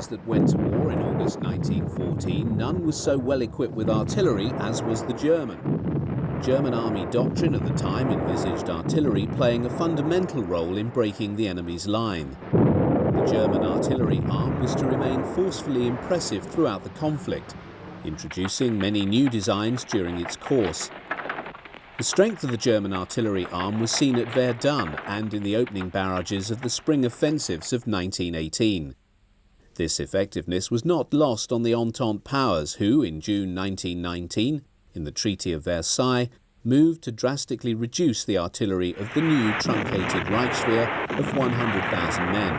armies that went to war in August 1914, none was so well equipped with artillery as was the German. German army doctrine at the time envisaged artillery playing a fundamental role in breaking the enemy's line. The German artillery arm was to remain forcefully impressive throughout the conflict, introducing many new designs during its course. The strength of the German artillery arm was seen at Verdun and in the opening barrages of the spring offensives of 1918. This effectiveness was not lost on the Entente powers who, in June 1919, in the Treaty of Versailles, moved to drastically reduce the artillery of the new truncated Reichswehr of 100,000 men.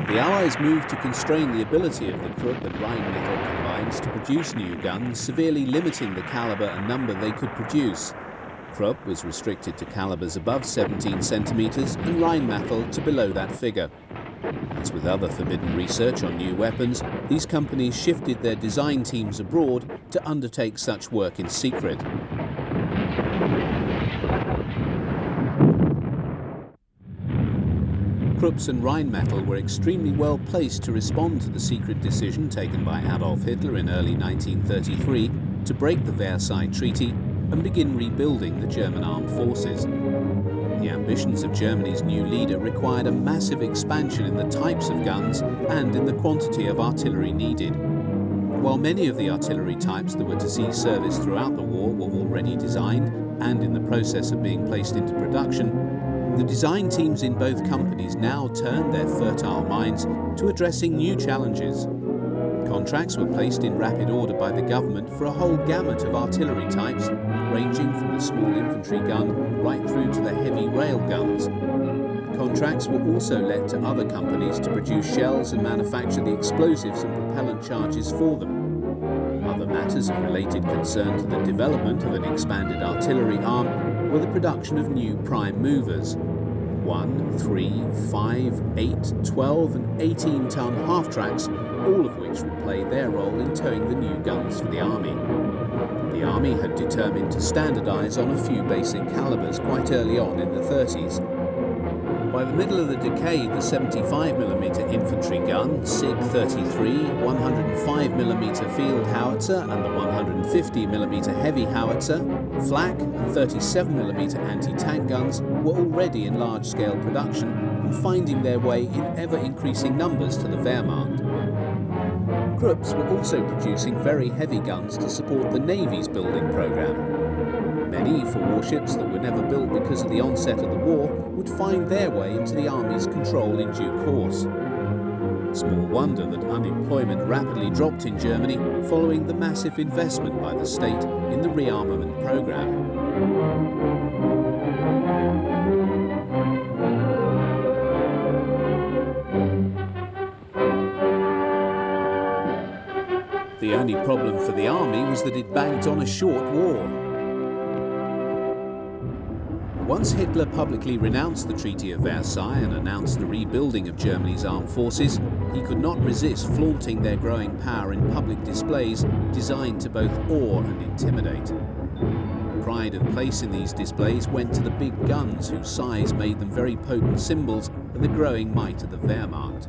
The Allies moved to constrain the ability of the Krupp and Rheinmetall combines to produce new guns, severely limiting the caliber and number they could produce. Krupp was restricted to calibers above 17 centimeters and Rheinmetall to below that figure. As with other forbidden research on new weapons, these companies shifted their design teams abroad to undertake such work in secret. Krupps and Rheinmetall were extremely well placed to respond to the secret decision taken by Adolf Hitler in early 1933 to break the Versailles Treaty and begin rebuilding the German armed forces. The ambitions of Germany's new leader required a massive expansion in the types of guns and in the quantity of artillery needed. While many of the artillery types that were to see service throughout the war were already designed and in the process of being placed into production, the design teams in both companies now turned their fertile minds to addressing new challenges. Contracts were placed in rapid order by the government for a whole gamut of artillery types, ranging from the small infantry gun right through to the heavy rail guns. Contracts were also let to other companies to produce shells and manufacture the explosives and propellant charges for them. Other matters of related concern to the development of an expanded artillery arm were the production of new prime movers. 1, 3, 5, 8, 12 and 18-ton half-tracks, all of which would play their role in towing the new guns for the army. The army had determined to standardise on a few basic calibers quite early on in the 30s. By the middle of the decade, the 75mm infantry gun, SIG-33, 105mm field howitzer and the 150mm heavy howitzer, flak and 37mm anti-tank guns were already in large-scale production and finding their way in ever-increasing numbers to the Wehrmacht. Krupps were also producing very heavy guns to support the Navy's building program. Many for warships that were never built because of the onset of the war would find their way into the Army's control in due course. Small wonder that unemployment rapidly dropped in Germany following the massive investment by the state in the rearmament program. The only problem for the army was that it banked on a short war. Once Hitler publicly renounced the Treaty of Versailles and announced the rebuilding of Germany's armed forces, he could not resist flaunting their growing power in public displays designed to both awe and intimidate. Pride of place in these displays went to the big guns whose size made them very potent symbols of the growing might of the Wehrmacht.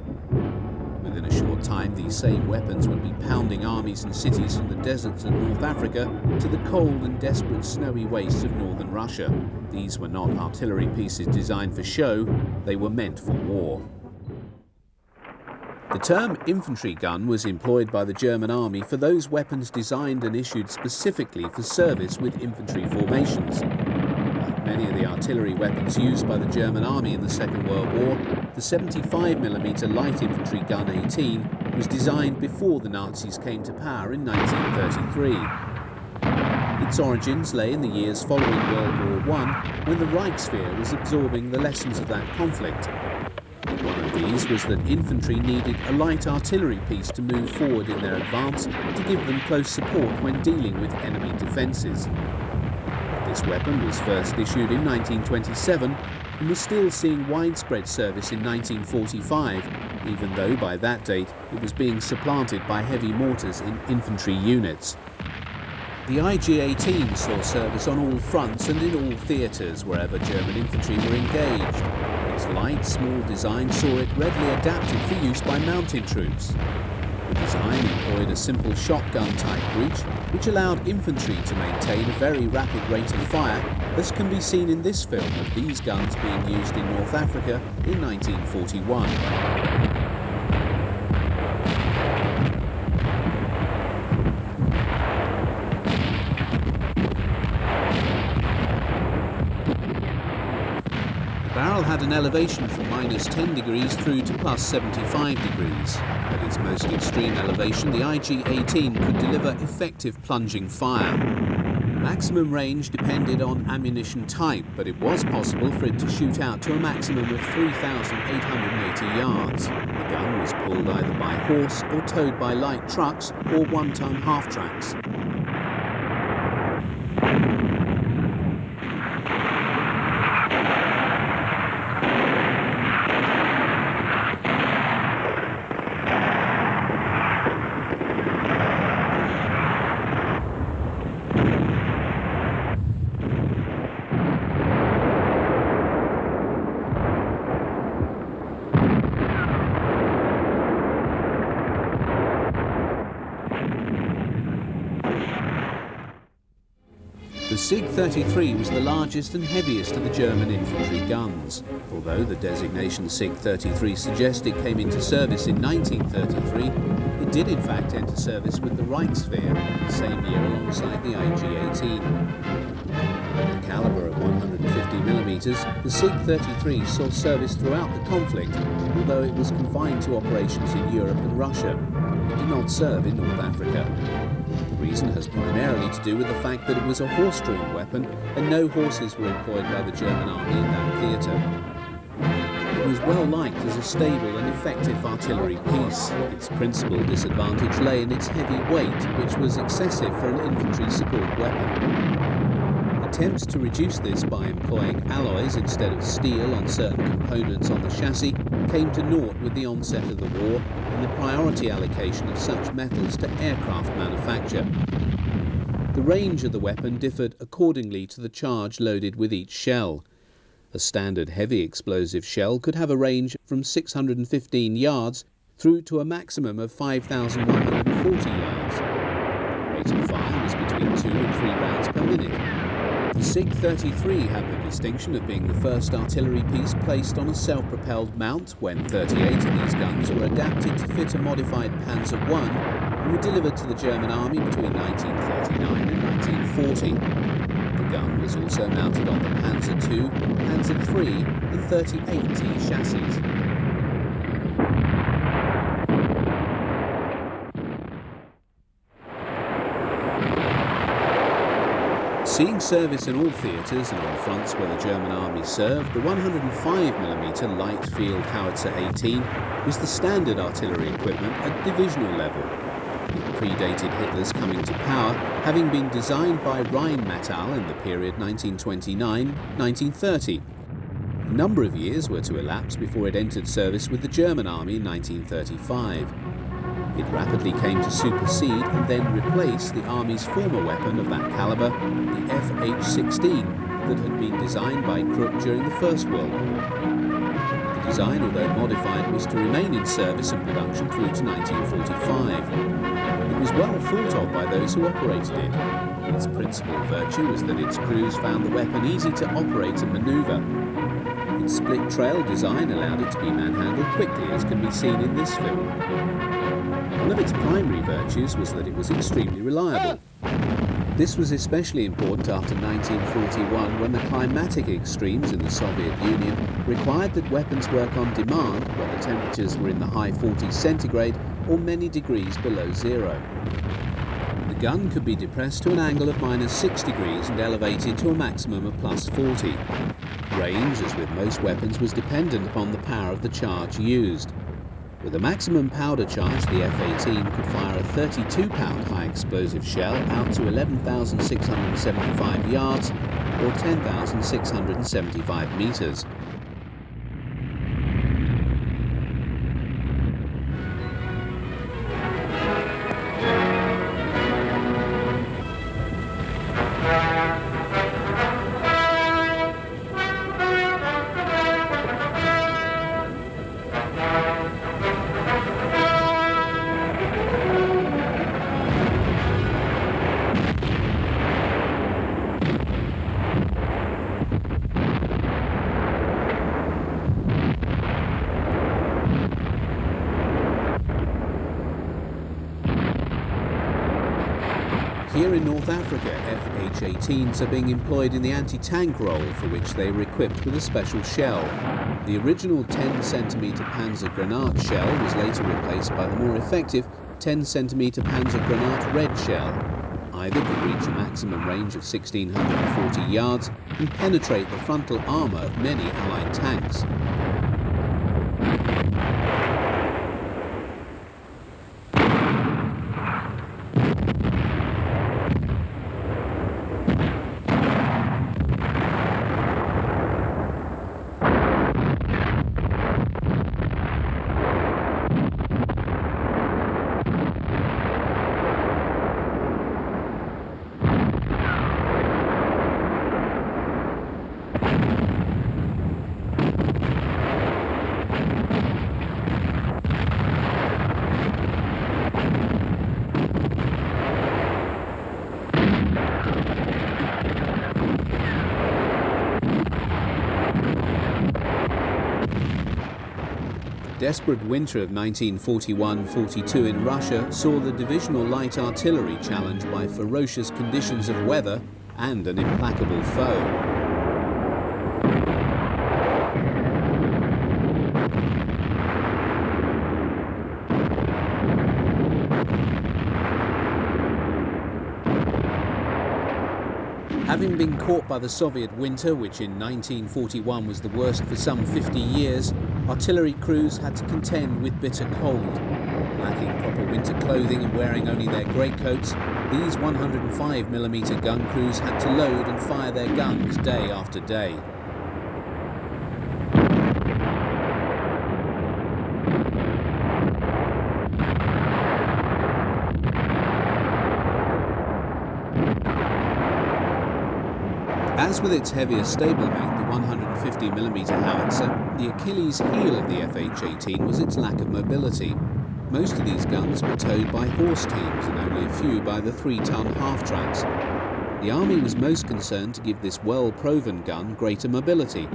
Within a short time, these same weapons would be pounding armies and cities from the deserts of North Africa to the cold and desperate snowy wastes of northern Russia. These were not artillery pieces designed for show, they were meant for war. The term infantry gun was employed by the German army for those weapons designed and issued specifically for service with infantry formations. Like many of the artillery weapons used by the German army in the Second World War, the 75mm light infantry gun 18 was designed before the Nazis came to power in 1933. Its origins lay in the years following World War I, when the Reichswehr was absorbing the lessons of that conflict. One of these was that infantry needed a light artillery piece to move forward in their advance to give them close support when dealing with enemy defences. This weapon was first issued in 1927 and was still seeing widespread service in 1945, even though by that date it was being supplanted by heavy mortars in infantry units. The IG-18 saw service on all fronts and in all theatres wherever German infantry were engaged. Its light, small design saw it readily adapted for use by mounted troops. The design employed a simple shotgun-type breech, which allowed infantry to maintain a very rapid rate of fire, as can be seen in this film of these guns being used in North Africa in 1941. The barrel had an elevation from -10 degrees through to +75 degrees. At its most extreme elevation, the IG-18 could deliver effective plunging fire. Maximum range depended on ammunition type, but it was possible for it to shoot out to a maximum of 3,880 yards. The gun was pulled either by horse or towed by light trucks or one-ton half-tracks. The SIG-33 was the largest and heaviest of the German infantry guns. Although the designation SIG-33 suggests it came into service in 1933, it did in fact enter service with the Reichswehr the same year alongside the IG-18. With a caliber of 150mm, the SIG-33 saw service throughout the conflict, although it was confined to operations in Europe and Russia. It did not serve in North Africa. The reason has primarily to do with the fact that it was a horse-drawn weapon and no horses were employed by the German army in that theatre. It was well liked as a stable and effective artillery piece. Its principal disadvantage lay in its heavy weight, which was excessive for an infantry support weapon. Attempts to reduce this by employing alloys instead of steel on certain components on the chassis came to naught with the onset of the war and the priority allocation of such metals to aircraft manufacture. The range of the weapon differed accordingly to the charge loaded with each shell. A standard heavy explosive shell could have a range from 615 yards through to a maximum of 5,140 yards. Rate of fire was between 2 and 3 rounds per minute. The SIG-33 had the distinction of being the first artillery piece placed on a self-propelled mount when 38 of these guns were adapted to fit a modified Panzer I and were delivered to the German army between 1939 and 1940. The gun was also mounted on the Panzer II, Panzer III and 38T chassis. Seeing service in all theatres and on fronts where the German army served, the 105mm light field howitzer 18 was the standard artillery equipment at divisional level. It predated Hitler's coming to power, having been designed by Rheinmetall in the period 1929-1930. A number of years were to elapse before it entered service with the German army in 1935. It rapidly came to supersede and then replace the Army's former weapon of that caliber, the FH-16, that had been designed by Krupp during the First World War. The design, although modified, was to remain in service and production through to 1945. It was well thought of by those who operated it. Its principal virtue was that its crews found the weapon easy to operate and manoeuvre. Its split trail design allowed it to be manhandled quickly, as can be seen in this film. One of its primary virtues was that it was extremely reliable. This was especially important after 1941, when the climatic extremes in the Soviet Union required that weapons work on demand, whether temperatures were in the high 40s centigrade or many degrees below zero. The gun could be depressed to an angle of -6 degrees and elevated to a maximum of +40. Range, as with most weapons, was dependent upon the power of the charge used. With a maximum powder charge, the F-18 could fire a 32-pound high-explosive shell out to 11,675 yards or 10,675 metres. Here in North Africa, FH-18s are being employed in the anti-tank role, for which they were equipped with a special shell. The original 10cm Panzer Granate shell was later replaced by the more effective 10cm Panzer Granate red shell. Either could reach a maximum range of 1,640 yards and penetrate the frontal armour of many Allied tanks. The desperate winter of 1941-42 in Russia saw the divisional light artillery challenged by ferocious conditions of weather and an implacable foe. Having been caught by the Soviet winter, which in 1941 was the worst for some 50 years, artillery crews had to contend with bitter cold. Lacking proper winter clothing and wearing only their greatcoats, these 105mm gun crews had to load and fire their guns day after day. As with its heavier stablemate, the 150mm howitzer, the Achilles heel of the FH-18 was its lack of mobility. Most of these guns were towed by horse teams and only a few by the 3-ton half-tracks. The Army was most concerned to give this well-proven gun greater mobility.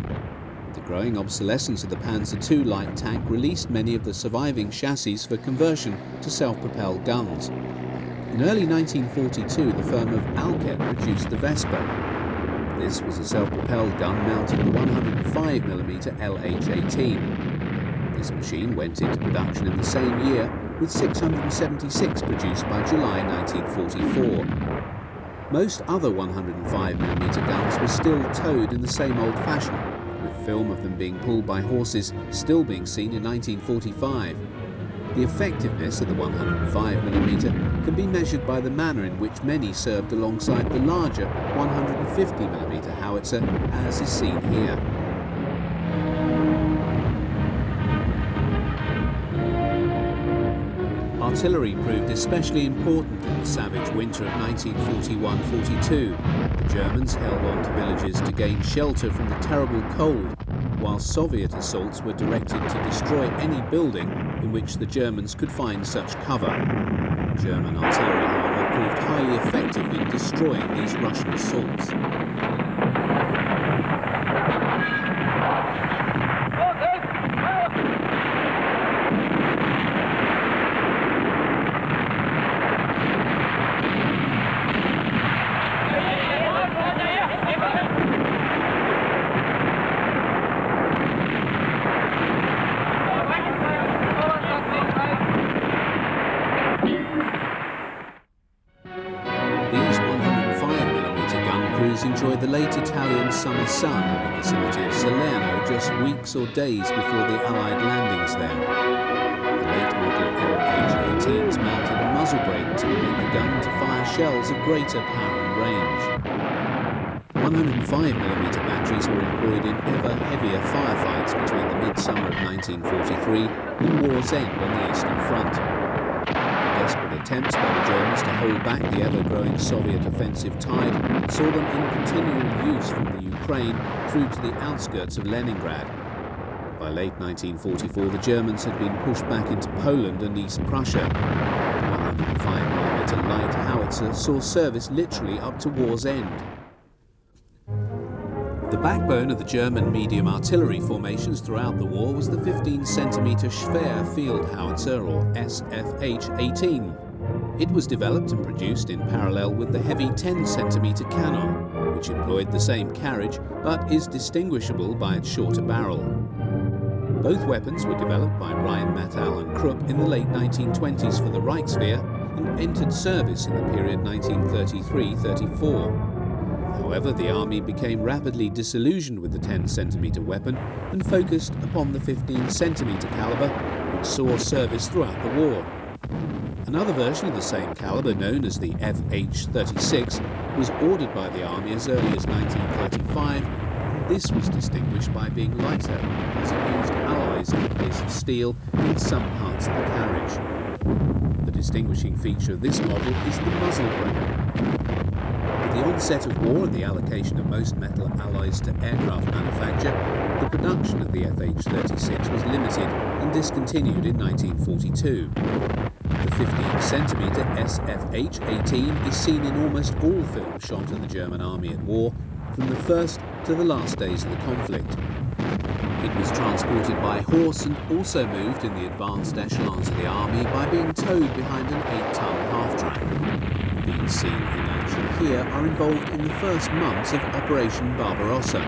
The growing obsolescence of the Panzer II light tank released many of the surviving chassis for conversion to self-propelled guns. In early 1942, the firm of Alket produced the Vespa. This was a self-propelled gun mounting the 105mm LH-18. This machine went into production in the same year, with 676 produced by July 1944. Most other 105mm guns were still towed in the same old fashion, with film of them being pulled by horses still being seen in 1945. The effectiveness of the 105mm can be measured by the manner in which many served alongside the larger 150mm howitzer, as is seen here. Artillery proved especially important in the savage winter of 1941-42. The Germans held on to villages to gain shelter from the terrible cold, while Soviet assaults were directed to destroy any building in which the Germans could find such cover. German artillery, however, proved highly effective in destroying these Russian assaults. Enjoyed the late Italian summer sun in the vicinity of Salerno just weeks or days before the Allied landings there. The late model LH-18s mounted a muzzle brake to permit the gun to fire shells of greater power and range. 105mm batteries were employed in ever heavier firefights between the midsummer of 1943 and war's end on the Eastern Front. Desperate attempts by the Germans to hold back the ever-growing Soviet offensive tide saw them in continual use from the Ukraine through to the outskirts of Leningrad. By late 1944, the Germans had been pushed back into Poland and East Prussia. The 105mm light howitzer saw service literally up to war's end. The backbone of the German medium artillery formations throughout the war was the 15cm Schwer field howitzer, or SFH-18. It was developed and produced in parallel with the heavy 10-centimetre cannon, which employed the same carriage but is distinguishable by its shorter barrel. Both weapons were developed by Wehrmacht and Krupp in the late 1920s for the Reichswehr and entered service in the period 1933-34. However, the army became rapidly disillusioned with the 10-centimetre weapon and focused upon the 15-centimetre calibre, which saw service throughout the war. Another version of the same calibre, known as the FH-36, was ordered by the army as early as 1935. This was distinguished by being lighter, as it used alloys in the place of steel in some parts of the carriage. The distinguishing feature of this model is the muzzle brake. With the onset of war and the allocation of most metal alloys to aircraft manufacture, the production of the FH-36 was limited and discontinued in 1942. The 15-centimetre SFH-18 is seen in almost all films shot of the German army at war, from the first to the last days of the conflict. It was transported by horse and also moved in the advanced echelons of the army by being towed behind an 8-ton half-track. These seen in action here are involved in the first months of Operation Barbarossa.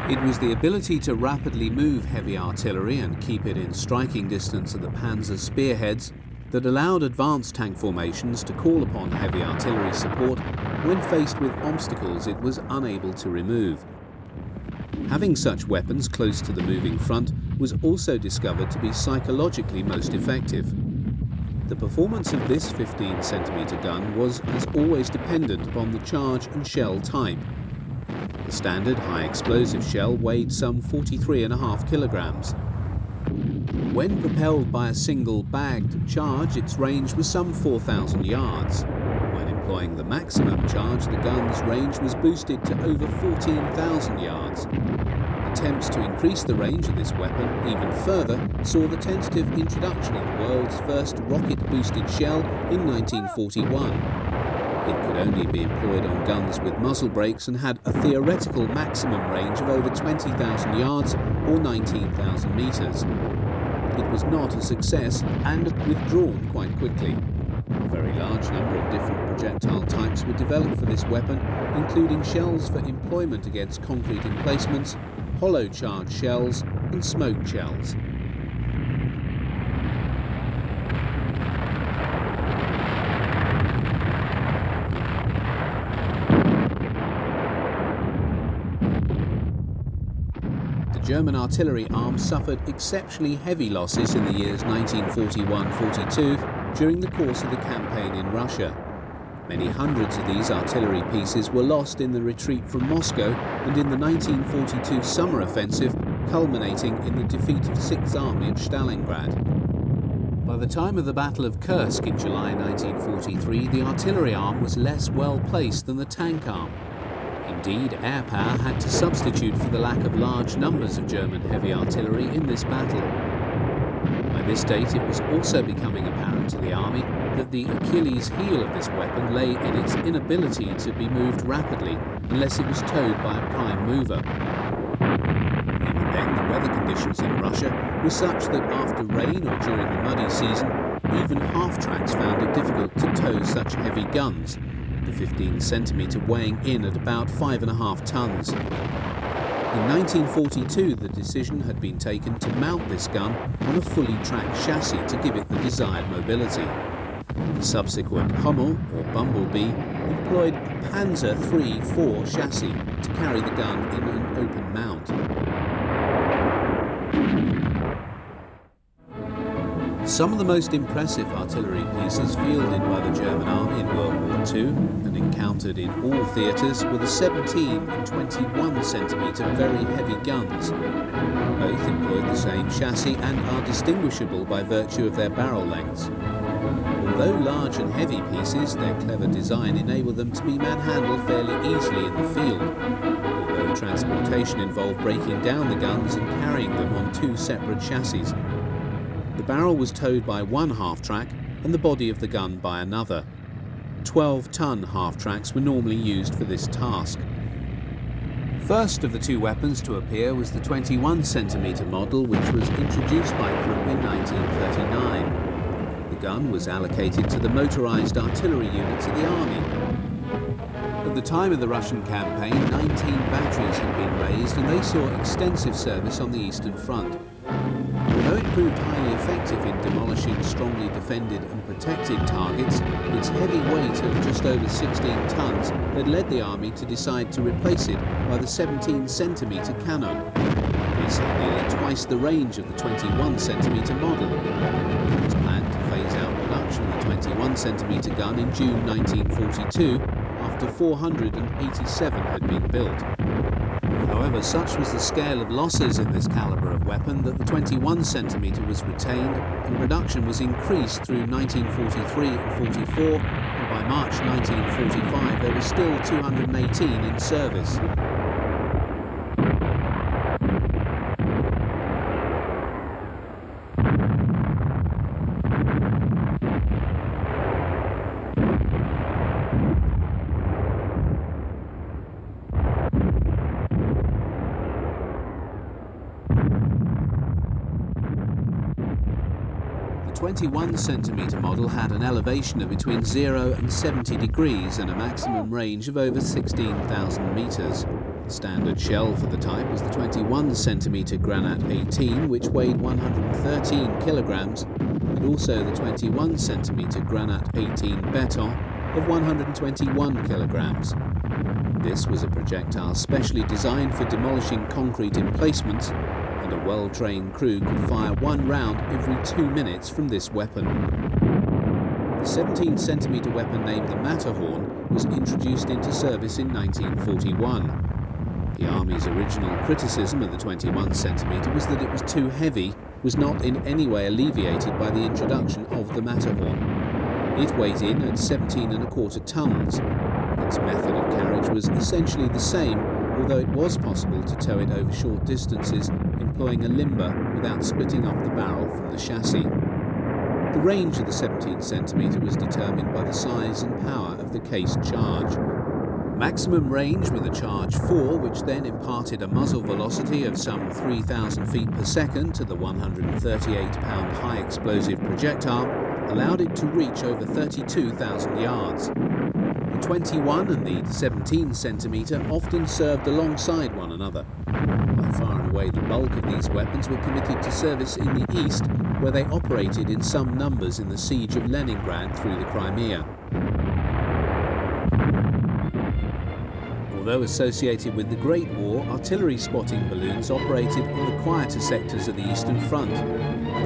It was the ability to rapidly move heavy artillery and keep it in striking distance of the panzer spearheads that allowed advanced tank formations to call upon heavy artillery support when faced with obstacles it was unable to remove. Having such weapons close to the moving front was also discovered to be psychologically most effective. The performance of this 15-centimetre gun was, as always, dependent upon the charge and shell type. The standard high-explosive shell weighed some 43.5 kilograms. When propelled by a single bagged charge, its range was some 4,000 yards. When employing the maximum charge, the gun's range was boosted to over 14,000 yards. Attempts to increase the range of this weapon even further saw the tentative introduction of the world's first rocket-boosted shell in 1941. It could only be employed on guns with muzzle brakes and had a theoretical maximum range of over 20,000 yards or 19,000 meters. It was not a success and withdrawn quite quickly. A very large number of different projectile types were developed for this weapon, including shells for employment against concrete emplacements, hollow charge shells and smoke shells. The German artillery arm suffered exceptionally heavy losses in the years 1941-42 during the course of the campaign in Russia. Many hundreds of these artillery pieces were lost in the retreat from Moscow and in the 1942 summer offensive, culminating in the defeat of 6th Army at Stalingrad. By the time of the Battle of Kursk in July 1943, the artillery arm was less well placed than the tank arm. Indeed, air power had to substitute for the lack of large numbers of German heavy artillery in this battle. By this date, it was also becoming apparent to the army that the Achilles heel of this weapon lay in its inability to be moved rapidly unless it was towed by a prime mover. Even then, the weather conditions in Russia were such that after rain or during the muddy season, even half-tracks found it difficult to tow such heavy guns, the 15-centimetre weighing in at about 5.5 tons. In 1942, the decision had been taken to mount this gun on a fully tracked chassis to give it the desired mobility. The subsequent Hummel, or Bumblebee, employed a Panzer III-4 chassis to carry the gun in an open mount. Some of the most impressive artillery pieces fielded by the German army in World War II and encountered in all theatres were the 17 and 21 centimetre very heavy guns. Both employed the same chassis and are distinguishable by virtue of their barrel lengths. Although large and heavy pieces, their clever design enabled them to be manhandled fairly easily in the field, although transportation involved breaking down the guns and carrying them on two separate chassis. The barrel was towed by one half-track and the body of the gun by another. 12-ton half-tracks were normally used for this task. First of the two weapons to appear was the 21-centimetre model, which was introduced by Krupp in 1939. The gun was allocated to the motorised artillery units of the army. At the time of the Russian campaign, 19 batteries had been raised and they saw extensive service on the Eastern Front. Although it proved highly effective in demolishing strongly defended and protected targets, its heavy weight of just over 16 tons had led the army to decide to replace it by the 17-centimetre cannon. This had nearly twice the range of the 21-centimetre model. It was planned to phase out production of the 21-centimetre gun in June 1942, after 487 had been built. However, such was the scale of losses in this calibre of weapon that the 21-centimetre was retained and production was increased through 1943 and 44, and by March 1945 there were still 218 in service. The 21-centimetre model had an elevation of between 0 and 70 degrees and a maximum range of over 16,000 metres. The standard shell for the type was the 21-centimetre Granat 18, which weighed 113 kilograms, and also the 21-centimetre Granat 18 Beton of 121 kilograms. This was a projectile specially designed for demolishing concrete emplacements, and a well-trained crew could fire one round every 2 minutes from this weapon. The 17-centimetre weapon named the Matterhorn was introduced into service in 1941. The Army's original criticism of the 21-centimetre was that it was too heavy, was not in any way alleviated by the introduction of the Matterhorn. It weighed in at 17¼ tons. Its method of carriage was essentially the same, although it was possible to tow it over short distances, employing a limber without splitting up the barrel from the chassis. The range of the 17-centimetre was determined by the size and power of the cased charge. Maximum range with a charge 4, which then imparted a muzzle velocity of some 3,000 feet per second to the 138-pound high-explosive projectile, allowed it to reach over 32,000 yards. The 21 and the 17-centimetre often served alongside one another. By far and away the bulk of these weapons were committed to service in the east, where they operated in some numbers in the siege of Leningrad through the Crimea. Although associated with the Great War, artillery spotting balloons operated in the quieter sectors of the Eastern Front.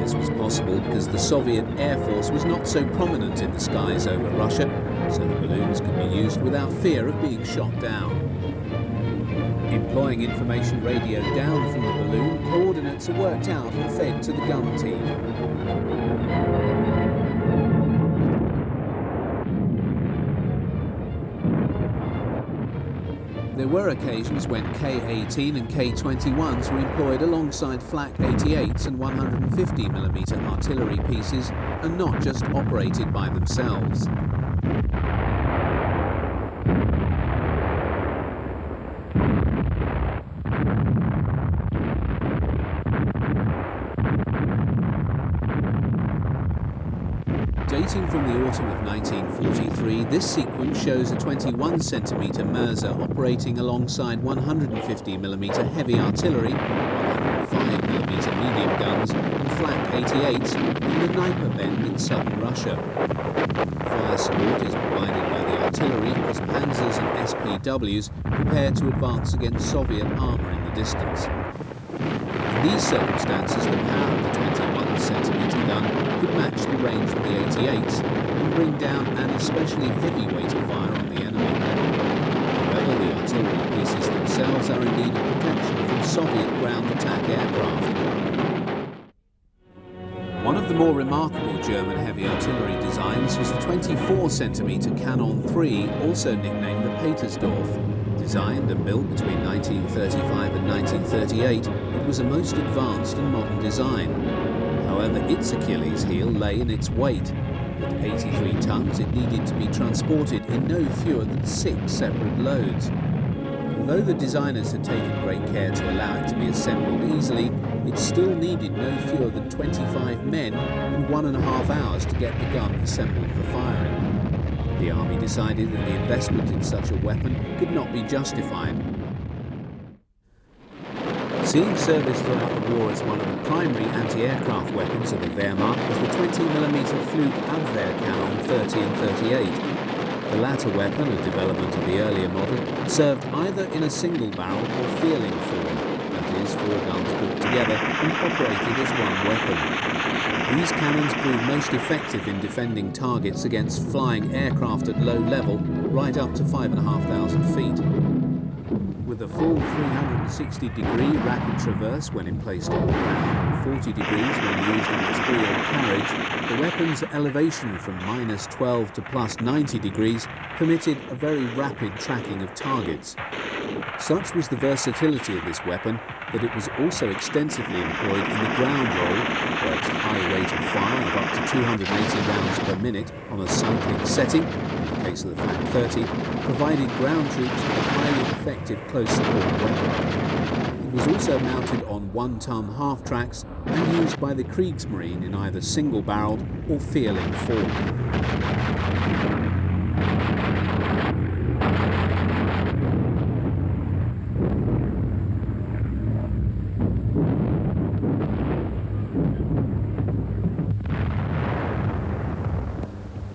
This was possible because the Soviet Air Force was not so prominent in the skies over Russia, so the balloons could be used without fear of being shot down. Employing information radio down from the balloon, coordinates are worked out and fed to the gun team. There were occasions when K-18 and K-21s were employed alongside Flak 88s and 150mm artillery pieces and not just operated by themselves. Dating from the autumn of 1943, this sequence shows a 21-centimetre Mirza operating alongside 150mm heavy artillery, 105mm medium guns and Flak 88s in the Dnieper Bend in southern Russia. Fire support is provided by the artillery as Panzers and SPWs prepare to advance against Soviet armour in the distance. In these circumstances, the power of the 21-centimetre gun could match the range of the 88s and bring down an especially heavy weight of fire on the enemy. However, the artillery pieces themselves are in need of protection from Soviet ground attack aircraft. One of the more remarkable German heavy artillery designs was the 24-centimetre Cannon III, also nicknamed the Petersdorf. Designed and built between 1935 and 1938, it was a most advanced and modern design. However, its Achilles heel lay in its weight. At 83 tons, it needed to be transported in no fewer than 6 separate loads. Although the designers had taken great care to allow it to be assembled easily, it still needed no fewer than 25 men and 1.5 hours to get the gun assembled for firing. The army decided that the investment in such a weapon could not be justified. Seeing service throughout the war as one of the primary anti-aircraft weapons of the Wehrmacht was the 20mm Flugabwehrkanone 30 and 38. The latter weapon, a development of the earlier model, served either in a single barrel or feeling form, that is, 4 guns brought together and operated as one weapon. These cannons proved most effective in defending targets against flying aircraft at low level, right up to 5,500 feet. With a full 360-degree rapid traverse when placed on the ground and 40 degrees when used in its wheel carriage, the weapon's elevation from -12 to +90 degrees permitted a very rapid tracking of targets. Such was the versatility of this weapon that it was also extensively employed in the ground role, where its high rate of fire of up to 280 rounds per minute on a cycling setting, in the case of the Flak 30, provided ground troops with a highly effective close support weapon. It was also mounted on 1-ton half-tracks and used by the Kriegsmarine in either single-barreled or feeling form.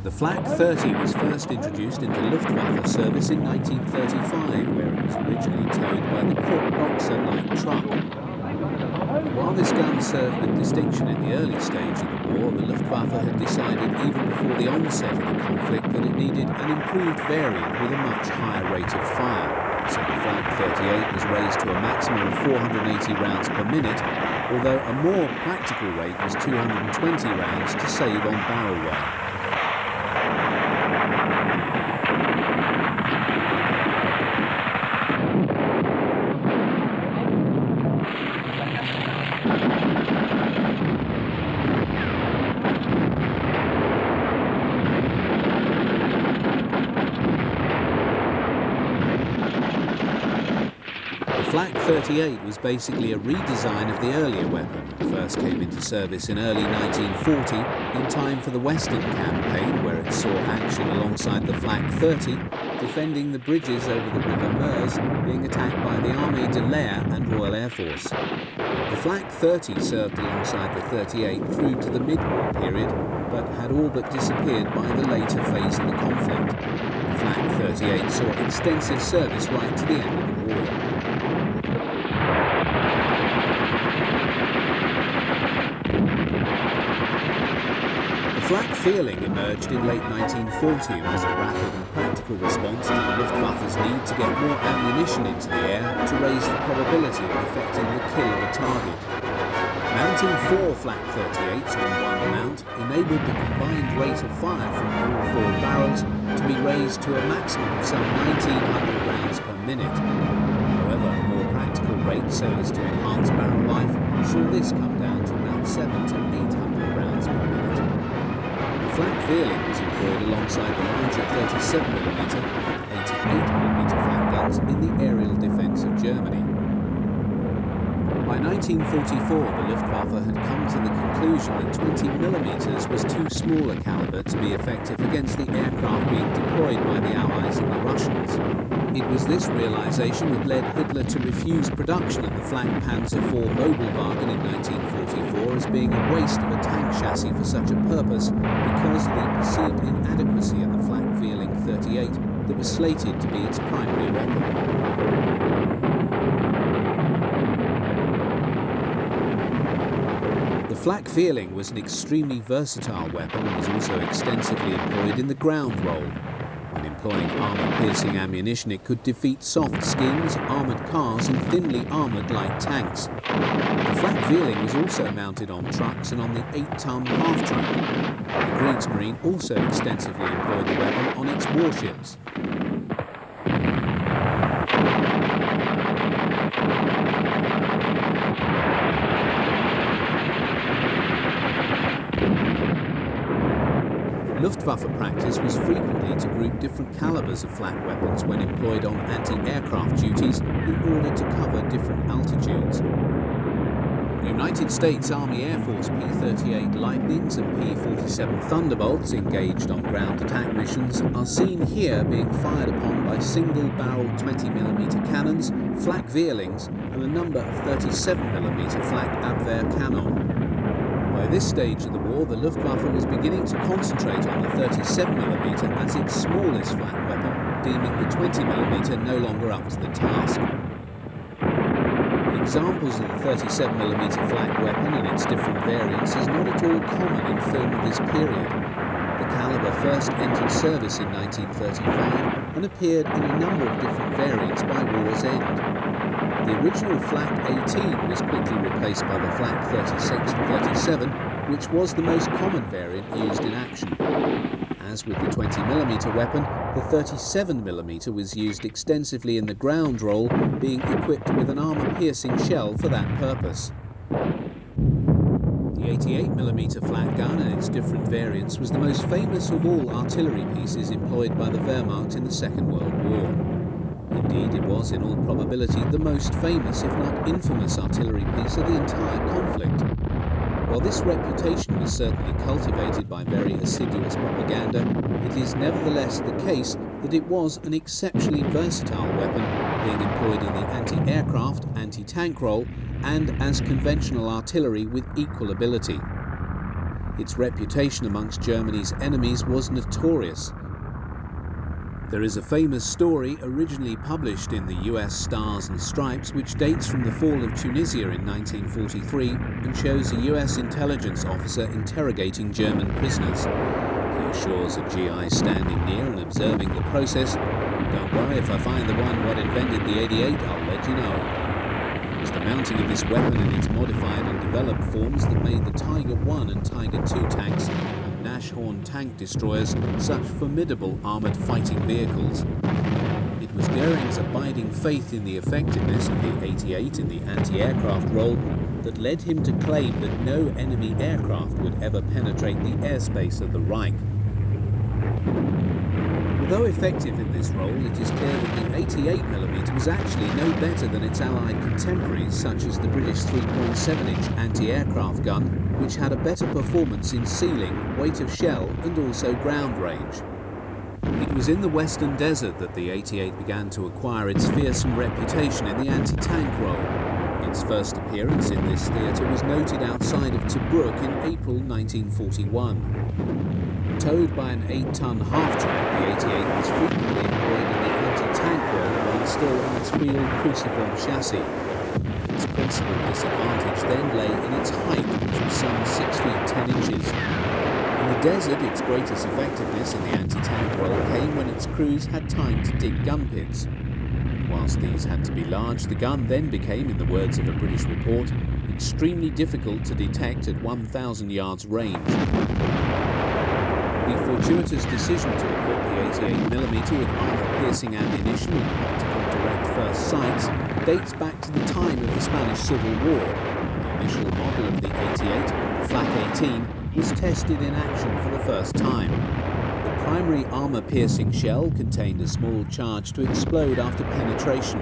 The Flak 30 was first introduced into Luftwaffe service in 1935, where it was originally towed by the Krupp Boxer light truck. While this gun served with distinction in the early stage of the war, the Luftwaffe had decided even before the onset of the conflict that it needed an improved variant with a much higher rate of fire. So the Flak 38 was raised to a maximum of 480 rounds per minute, although a more practical rate was 220 rounds to save on barrel wear. The Flak 38 was basically a redesign of the earlier weapon and first came into service in early 1940 in time for the Western Campaign, where it saw action alongside the Flak 30, defending the bridges over the River Meuse being attacked by the Armée de l'Air and Royal Air Force. The Flak 30 served alongside the 38 through to the mid-war period, but had all but disappeared by the later phase of the conflict. The Flak 38 saw extensive service right to the end of the war. The Flak feeling emerged in late 1940 and was a rapid and practical response to the Luftwaffe's need to get more ammunition into the air to raise the probability of effecting the kill of a target. Mounting 4 Flak 38s on one mount enabled the combined rate of fire from all 4 barrels to be raised to a maximum of some 1,900 rounds per minute. However, a more practical rate so as to enhance barrel life saw this come down to around 700 to 800 rounds per minute. The Flak feeling was employed alongside the larger 37mm and 88mm flak guns in the aerial defence of Germany. By 1944, the Luftwaffe had come to the conclusion that 20mm was too small a calibre to be effective against the aircraft being deployed by the Allies and the Russians. It was this realisation that led Hitler to refuse production of the Flak Panzer IV Mobilwagen in 1944 as being a waste of a tank chassis for such a purpose because of the perceived inadequacy of the Flak Feeling 38 that was slated to be its primary weapon. The Flak Feeling was an extremely versatile weapon and was also extensively employed in the ground role. When employing armor-piercing ammunition, it could defeat soft skins, armoured cars and thinly armoured light tanks. The flak Vierling was also mounted on trucks and on the 8-ton half-track. The Kriegsmarine also extensively employed the weapon on its warships. Luftwaffe practice was frequently to group different calibers of flak weapons when employed on anti-aircraft duties in order to cover different altitudes. United States Army Air Force P-38 Lightnings and P-47 Thunderbolts engaged on ground attack missions are seen here being fired upon by single-barreled 20mm cannons, flak Vierlings and a number of 37mm flak Abwehr cannon. By this stage of the war, the Luftwaffe was beginning to concentrate on the 37mm as its smallest flak weapon, deeming the 20mm no longer up to the task. Examples of the 37mm flak weapon and its different variants is not at all common in film of this period. The caliber first entered service in 1935 and appeared in a number of different variants by war's end. The original flak 18 was quickly replaced by the flak 36 and 37, which was the most common variant used in action. As with the 20mm weapon, the 37mm was used extensively in the ground role, being equipped with an armour-piercing shell for that purpose. The 88mm flak gun and its different variants was the most famous of all artillery pieces employed by the Wehrmacht in the Second World War. Indeed, it was, in all probability, the most famous, if not infamous, artillery piece of the entire conflict. While this reputation was certainly cultivated by very assiduous propaganda, it is nevertheless the case that it was an exceptionally versatile weapon, being employed in the anti-aircraft, anti-tank role, and as conventional artillery with equal ability. Its reputation amongst Germany's enemies was notorious. There is a famous story originally published in the US Stars and Stripes which dates from the fall of Tunisia in 1943 and shows a US intelligence officer interrogating German prisoners. He assures a GI standing near and observing the process, "Don't worry, if I find the one what invented the 88, I'll let you know." It was the mounting of this weapon in its modified and developed forms that made the Tiger I and Tiger II tanks Nashorn tank destroyers such formidable armoured fighting vehicles. It was Goering's abiding faith in the effectiveness of the 88 in the anti-aircraft role that led him to claim that no enemy aircraft would ever penetrate the airspace of the Reich. Although effective in this role, it is clear that the 88mm was actually no better than its Allied contemporaries, such as the British 3.7-inch anti-aircraft gun, which had a better performance in ceiling, weight of shell and also ground range. It was in the Western Desert that the 88 began to acquire its fearsome reputation in the anti-tank role. Its first appearance in this theatre was noted outside of Tobruk in April 1941. Towed by an 8-ton half-track, the 88 was frequently employed in the anti-tank role while still on its wheeled cruciform chassis. Its principal disadvantage then lay in its height, which was some 6 feet 10 inches. In the desert, its greatest effectiveness in the anti-tank role came when its crews had time to dig gun pits. Whilst these had to be large, the gun then became, in the words of a British report, extremely difficult to detect at 1,000 yards range. The fortuitous decision to equip the 88mm with armour-piercing ammunition and optical direct first sights dates back to the time of the Spanish Civil War. The initial model of the 88, the Flak 18, was tested in action for the first time. The primary armour-piercing shell contained a small charge to explode after penetration.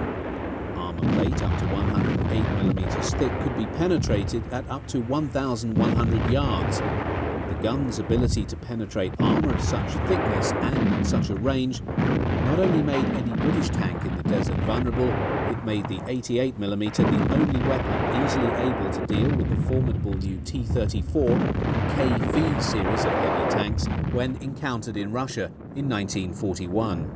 Armour plate up to 108mm thick could be penetrated at up to 1,100 yards. The gun's ability to penetrate armour of such thickness and at such a range not only made any British tank in the desert vulnerable, it made the 88mm the only weapon easily able to deal with the formidable new T-34 and KV series of heavy tanks when encountered in Russia in 1941.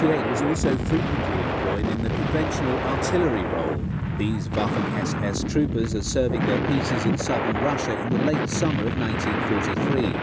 88 was also frequently employed in the conventional artillery role. These Waffen-SS troopers are serving their pieces in southern Russia in the late summer of 1943.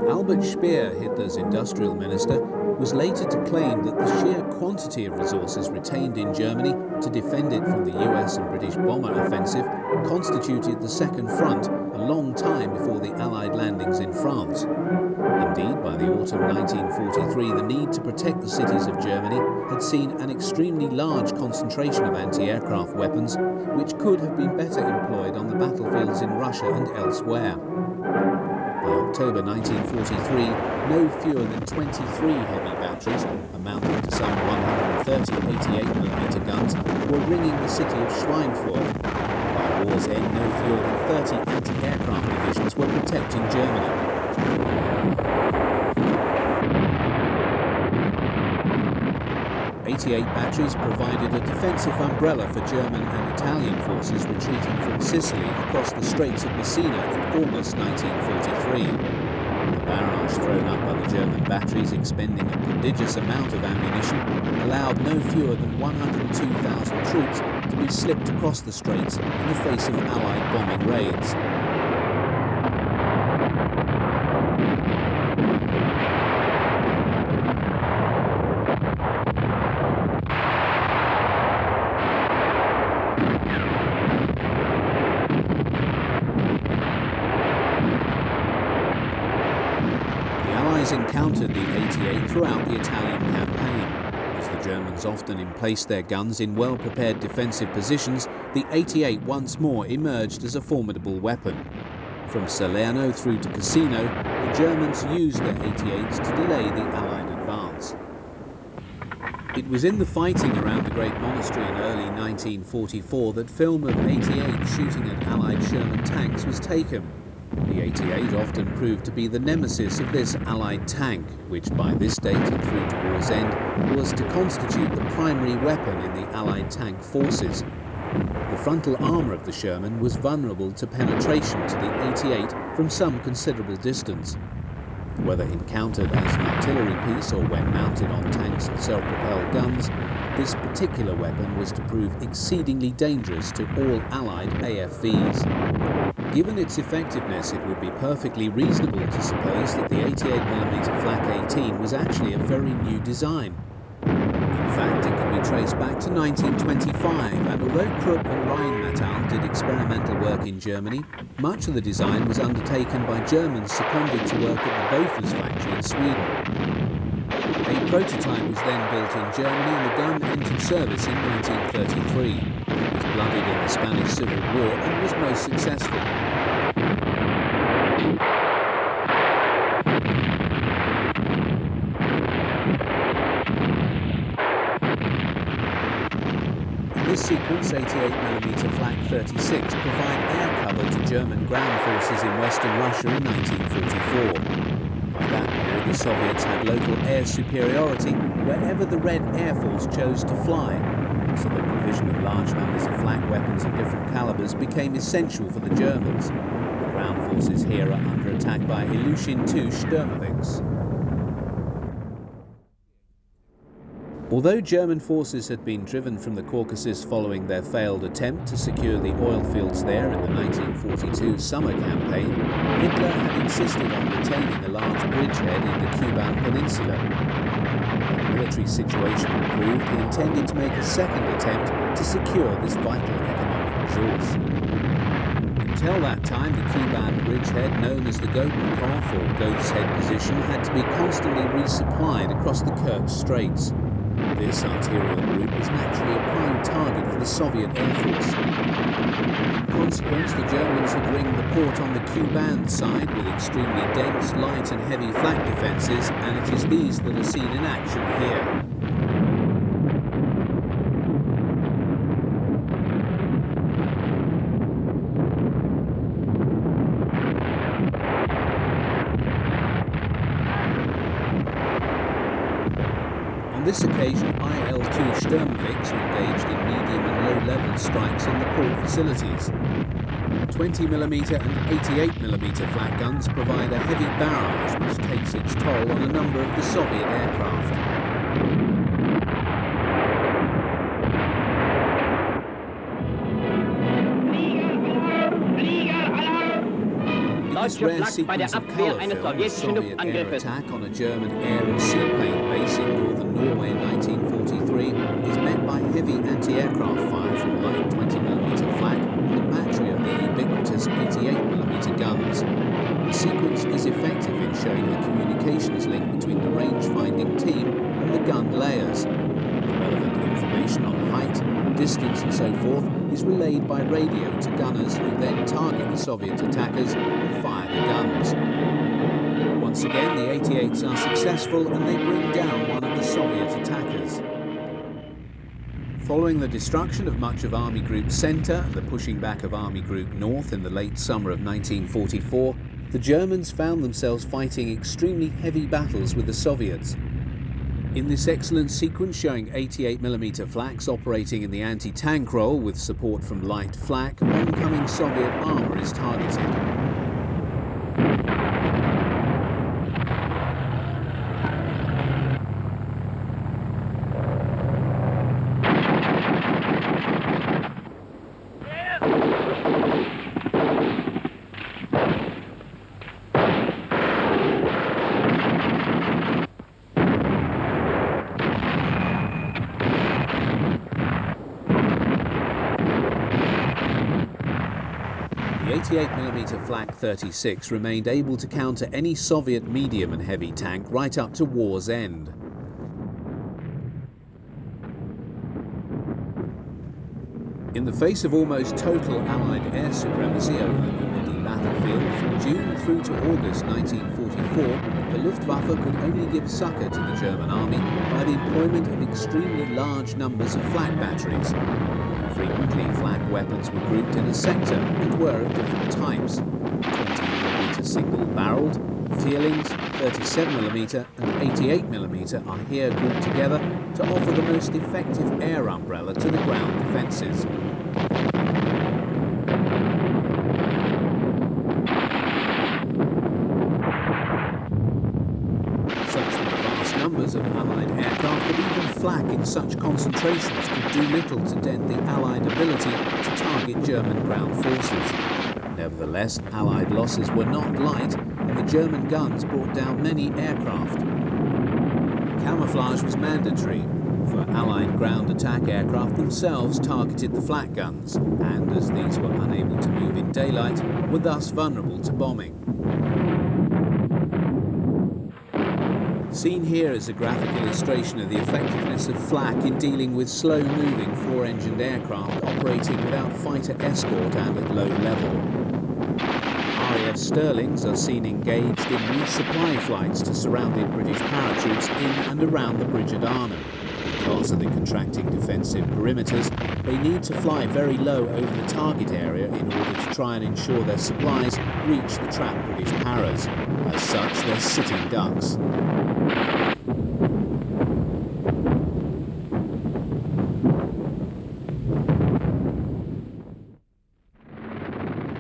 Albert Speer, Hitler's industrial minister, was later to claim that the sheer quantity of resources retained in Germany to defend it from the US and British bomber offensive constituted the Second Front a long time before the Allied landings in France. Indeed, by the autumn 1943, the need to protect the cities of Germany had seen an extremely large concentration of anti-aircraft weapons, which could have been better employed on the battlefields in Russia and elsewhere. By October 1943, no fewer than 23 heavy batteries, amounting to some 130 88mm guns, were ringing the city of Schweinfurt. By war's end, no fewer than 30 anti-aircraft divisions were protecting Germany. 88 batteries provided a defensive umbrella for German and Italian forces retreating from Sicily across the Straits of Messina in August 1943. The barrage thrown up by the German batteries, expending a prodigious amount of ammunition, allowed no fewer than 102,000 troops to be slipped across the straits in the face of Allied bombing raids. Encountered the 88 throughout the Italian campaign. As the Germans often emplaced their guns in well-prepared defensive positions, the 88 once more emerged as a formidable weapon. From Salerno through to Cassino, the Germans used their 88s to delay the Allied advance. It was in the fighting around the Great Monastery in early 1944 that film of 88 shooting at Allied Sherman tanks was taken. The 88 often proved to be the nemesis of this Allied tank, which by this date and through to war's end was to constitute the primary weapon in the Allied tank forces. The frontal armour of the Sherman was vulnerable to penetration to the 88 from some considerable distance. Whether encountered as an artillery piece or when mounted on tanks and self-propelled guns, this particular weapon was to prove exceedingly dangerous to all Allied AFVs. Given its effectiveness, it would be perfectly reasonable to suppose that the 88mm Flak 18 was actually a very new design. In fact, it can be traced back to 1925, and although Krupp and Rheinmetall did experimental work in Germany, much of the design was undertaken by Germans seconded to work at the Bofors factory in Sweden. A prototype was then built in Germany and the gun entered service in 1933. It was blooded in the Spanish Civil War and was most successful. In this sequence, 88mm Flak 36 provide air cover to German ground forces in western Russia in 1944. By that period, the Soviets had local air superiority wherever the Red Air Force chose to fly, so the provision of large numbers of flak weapons of different calibers became essential for the Germans. The ground forces here are under attack by Ilyushin II Sturmovix. Although German forces had been driven from the Caucasus following their failed attempt to secure the oil fields there in the 1942 summer campaign, Hitler had insisted on retaining a large bridgehead in the Kuban Peninsula. When the military situation improved, he intended to make a second attempt to secure this vital economic resource. Until that time, the Kuban bridgehead, known as the Gotenkopf or Goat's Head position, had to be constantly resupplied across the Kerch Straits. This arterial route was naturally a prime target for the Soviet Air Force. In consequence, the Germans had ringed the port on the Kuban side with extremely dense, light and heavy flak defences, and it is these that are seen in action here. On this occasion, IL-2 Sturmovix were engaged in medium and low-level strikes on the port facilities. 20mm and 88mm flak guns provide a heavy barrage which takes its toll on a number of the Soviet aircraft. In this rare sequence of colour film, a Soviet air attack on a German air and seaplane base in northern Norway in 1943 is met by heavy anti-aircraft fire from light 20mm flak and a battery of the ubiquitous 88mm guns. The sequence is effective in showing the communications link between the range-finding team and the gun layers. The relevant information on height, distance and so forth is relayed by radio to gunners who then target the Soviet attackers and fire the guns. Once again, the 88s are successful and they bring down one of the Soviet attackers. Following the destruction of much of Army Group Centre and the pushing back of Army Group North in the late summer of 1944, the Germans found themselves fighting extremely heavy battles with the Soviets. In this excellent sequence showing 88mm flaks operating in the anti-tank role with support from light flak, oncoming Soviet armour is targeted. The 88mm flak 36 remained able to counter any Soviet medium and heavy tank right up to war's end. In the face of almost total Allied air supremacy over the Normandy battlefield, from June through to August 1944, the Luftwaffe could only give succour to the German army by the employment of extremely large numbers of flak batteries. Frequently, flak weapons were grouped in a sector and were of different types. 20mm single-barrelled, Feelings, 37mm and 88mm are here grouped together to offer the most effective air umbrella to the ground defences. Such were the vast numbers of Allied aircraft that even flak in such concentrations could do little to dent the Allied ability to target German ground forces. Nevertheless, Allied losses were not light, and the German guns brought down many aircraft. Camouflage was mandatory, for Allied ground attack aircraft themselves targeted the flak guns, and as these were unable to move in daylight, were thus vulnerable to bombing. Seen here is a graphic illustration of the effectiveness of flak in dealing with slow-moving four-engined aircraft operating without fighter escort and at low level. RAF Sterlings are seen engaged in resupply flights to surrounded British paratroops in and around the bridge at Arnhem. Because of the contracting defensive perimeters, they need to fly very low over the target area in order to try and ensure their supplies reach the trapped British paras. As such, they're sitting ducks.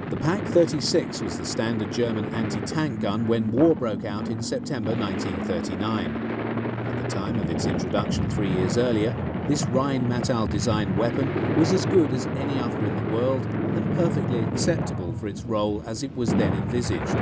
The Pak-36 was the standard German anti-tank gun when war broke out in September 1939. At the time of its introduction 3 years earlier, this Rheinmetall-designed weapon was as good as any other in the world and perfectly acceptable for its role as it was then envisaged.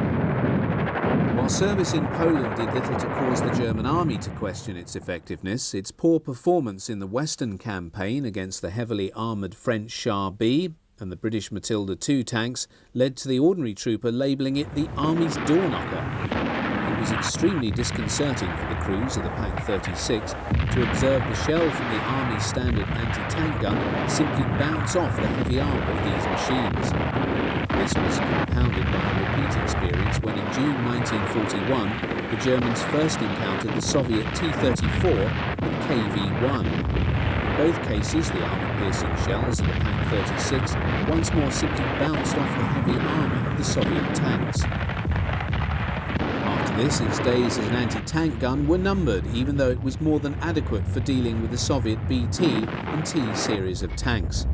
While service in Poland did little to cause the German army to question its effectiveness, its poor performance in the Western campaign against the heavily armoured French Char B and the British Matilda II tanks led to the ordinary trooper labelling it the Army's door knocker. It was extremely disconcerting for the crews of the Pak-36 to observe the shell from the Army's standard anti-tank gun simply bounce off the heavy armour of these machines. This was compounded by a repeat experience when in June 1941 the Germans first encountered the Soviet T-34 and KV-1. In both cases, the armour-piercing shells of the Pak-36 once more simply bounced off the heavy armour of the Soviet tanks. After this, its days as an anti-tank gun were numbered, even though it was more than adequate for dealing with the Soviet BT and T series of tanks.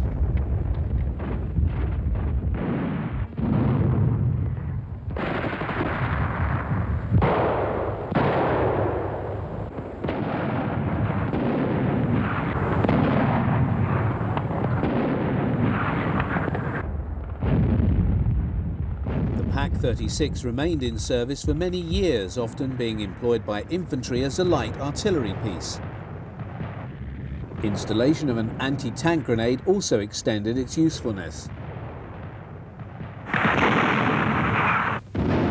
Pak 36 remained in service for many years, often being employed by infantry as a light artillery piece. Installation of an anti-tank grenade also extended its usefulness.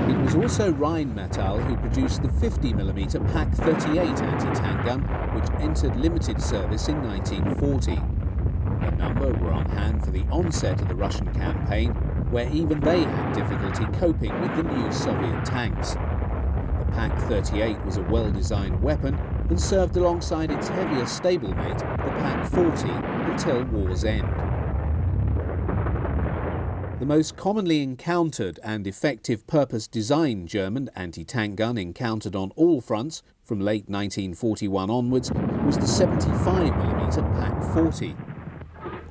It was also Rheinmetall who produced the 50mm Pak 38 anti-tank gun, which entered limited service in 1940. A number were on hand for the onset of the Russian campaign, where even they had difficulty coping with the new Soviet tanks. The Pak 38 was a well-designed weapon and served alongside its heavier stablemate, the Pak 40, until war's end. The most commonly encountered and effective purpose-designed German anti-tank gun encountered on all fronts from late 1941 onwards was the 75mm Pak 40.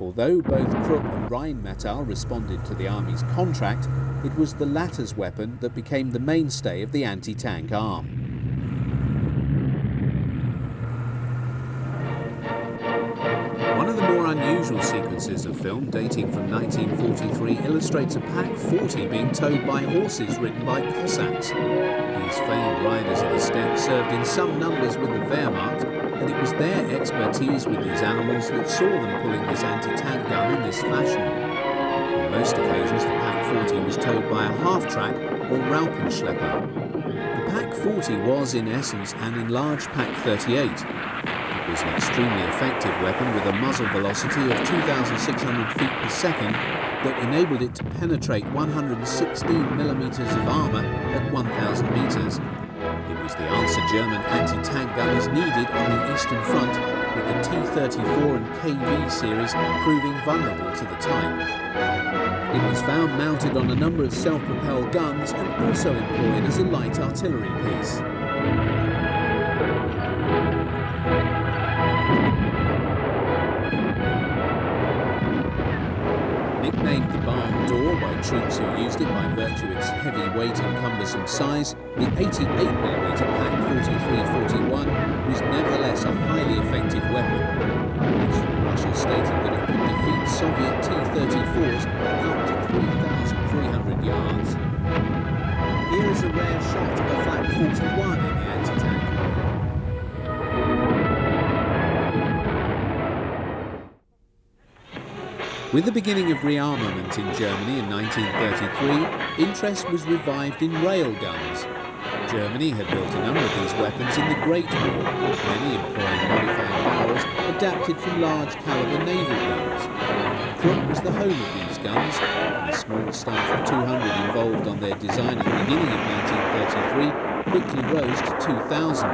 Although both Krupp and Rheinmetall responded to the Army's contract, it was the latter's weapon that became the mainstay of the anti-tank arm. One of the more unusual sequences of film, dating from 1943, illustrates a Pak 40 being towed by horses ridden by Cossacks. These famed riders of the steppe served in some numbers with the Wehrmacht, and it was their expertise with these animals that saw them pulling this anti-tank gun in this fashion. On most occasions, the Pak 40 was towed by a half-track or Raupenschlepper. The Pak 40 was, in essence, an enlarged Pak 38. It was an extremely effective weapon with a muzzle velocity of 2,600 feet per second that enabled it to penetrate 116mm of armour at 1,000 metres. It was the answer German anti-tank gunners needed on the Eastern Front, with the T-34 and KV series proving vulnerable to the type. It was found mounted on a number of self-propelled guns and also employed as a light artillery piece. Nicknamed the barn door by troops who used it by virtue of its heavy weight and cumbersome size, the 88mm Pak 43-41 was nevertheless a highly effective weapon. Reports from Russia stated that it could defeat Soviet T-34s out to 3,300 yards. Here is a rare shot of a Flak 41 in the anti-tank role. With the beginning of rearmament in Germany in 1933, interest was revived in railguns. Germany had built a number of these weapons in the Great War, many employing modified barrels adapted from large caliber naval guns. Krupp was the home of these guns, and a small staff of 200 involved on their design at the beginning of 1933 quickly rose to 2,000.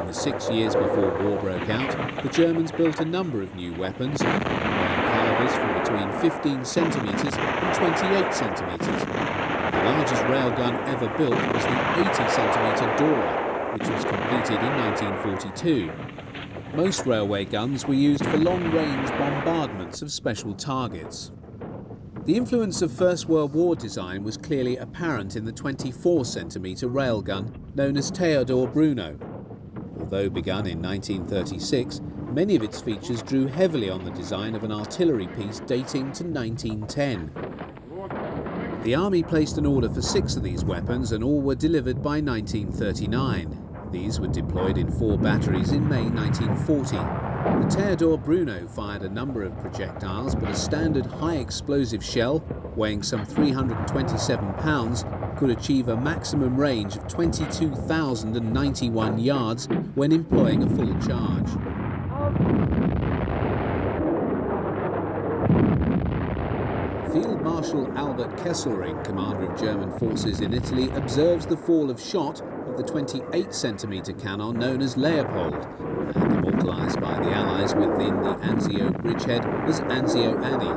In the 6 years before war broke out, the Germans built a number of new weapons, calibers from between 15 centimetres and 28 centimetres. The largest railgun ever built was the 80cm Dora, which was completed in 1942. Most railway guns were used for long-range bombardments of special targets. The influence of First World War design was clearly apparent in the 24cm railgun known as Theodor Bruno. Although begun in 1936, many of its features drew heavily on the design of an artillery piece dating to 1910. The Army placed an order for 6 of these weapons, and all were delivered by 1939. These were deployed in 4 batteries in May 1940. The Theodor Bruno fired a number of projectiles, but a standard high-explosive shell, weighing some 327 pounds, could achieve a maximum range of 22,091 yards when employing a full charge. Field Marshal Albert Kesselring, commander of German forces in Italy, observes the fall of shot of the 28cm cannon known as Leopold, and immortalised by the Allies within the Anzio bridgehead as Anzio Annie.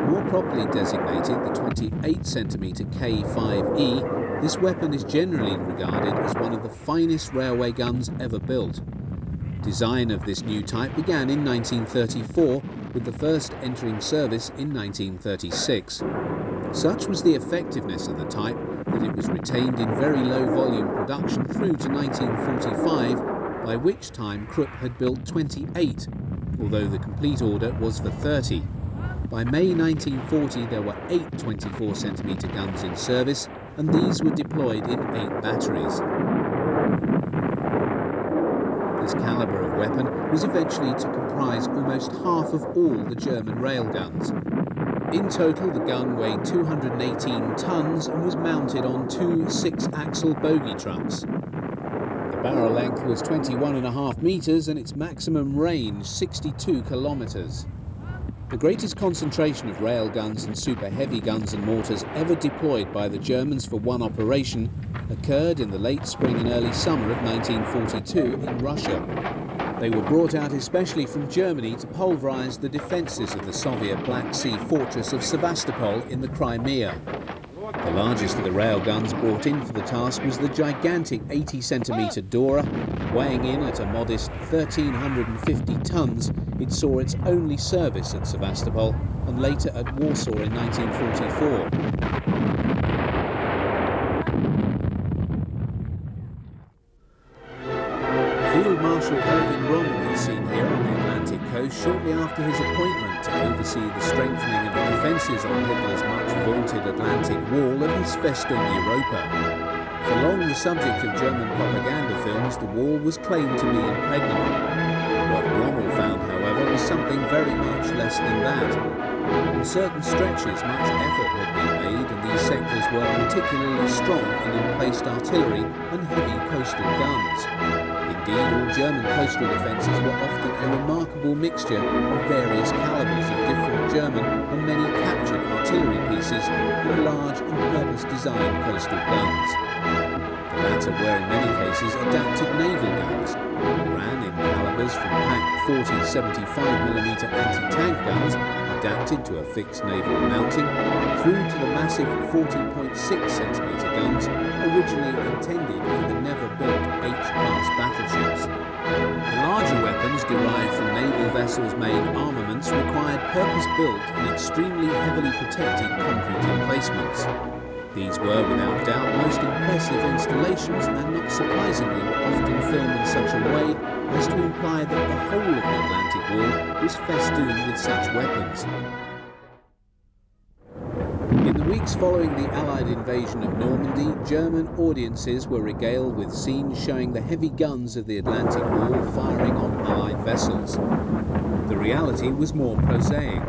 More properly designated the 28cm K5E, this weapon is generally regarded as one of the finest railway guns ever built. Design of this new type began in 1934, with the first entering service in 1936. Such was the effectiveness of the type that it was retained in very low volume production through to 1945, by which time Krupp had built 28, although the complete order was for 30. By May 1940 there were 8 24cm guns in service, and these were deployed in 8 batteries. This calibre of weapon was eventually to comprise almost half of all the German railguns. In total, the gun weighed 218 tons and was mounted on 2 6-axle bogie trucks. The barrel length was 21.5 metres and its maximum range 62 kilometres. The greatest concentration of railguns and super heavy guns and mortars ever deployed by the Germans for one operation occurred in the late spring and early summer of 1942 in Russia. They were brought out especially from Germany to pulverise the defences of the Soviet Black Sea fortress of Sevastopol in the Crimea. The largest of the railguns brought in for the task was the gigantic 80cm Dora. Weighing in at a modest 1,350 tons, it saw its only service at Sevastopol and later at Warsaw in 1944. Field Marshal Erwin Rommel is seen here on the Atlantic coast shortly after his appointment to oversee the strengthening of the defences on Hitler's much-vaunted Atlantic Wall of his Festung Europa. For long the subject of German propaganda films, the wall was claimed to be impregnable. What Rommel found, however, was something very much less than that. On certain stretches, much effort had been made, and these sectors were particularly strong in emplaced artillery and heavy coastal guns. Indeed, all German coastal defences were often a remarkable mixture of various calibres of different German and many captured artillery pieces and large and purpose-designed coastal guns. The latter were in many cases adapted naval guns and ran in calibres from packed 40-75mm anti-tank guns adapted to a fixed naval mounting through to the massive 40.6cm guns originally intended for the never-built H-class battleships. The larger weapons derived from naval vessels' main armaments required purpose-built and extremely heavily protected concrete emplacements. These were, without doubt, most impressive installations and, not surprisingly, were often filmed in such a way as to imply that the whole of the Atlantic Wall was festooned with such weapons. In the weeks following the Allied invasion of Normandy, German audiences were regaled with scenes showing the heavy guns of the Atlantic Wall firing on Allied vessels. The reality was more prosaic.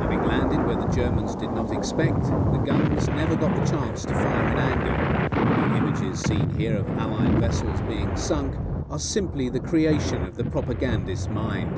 Having landed where the Germans did not expect, the guns never got the chance to fire in anger. The images seen here of Allied vessels being sunk are simply the creation of the propagandist's mind.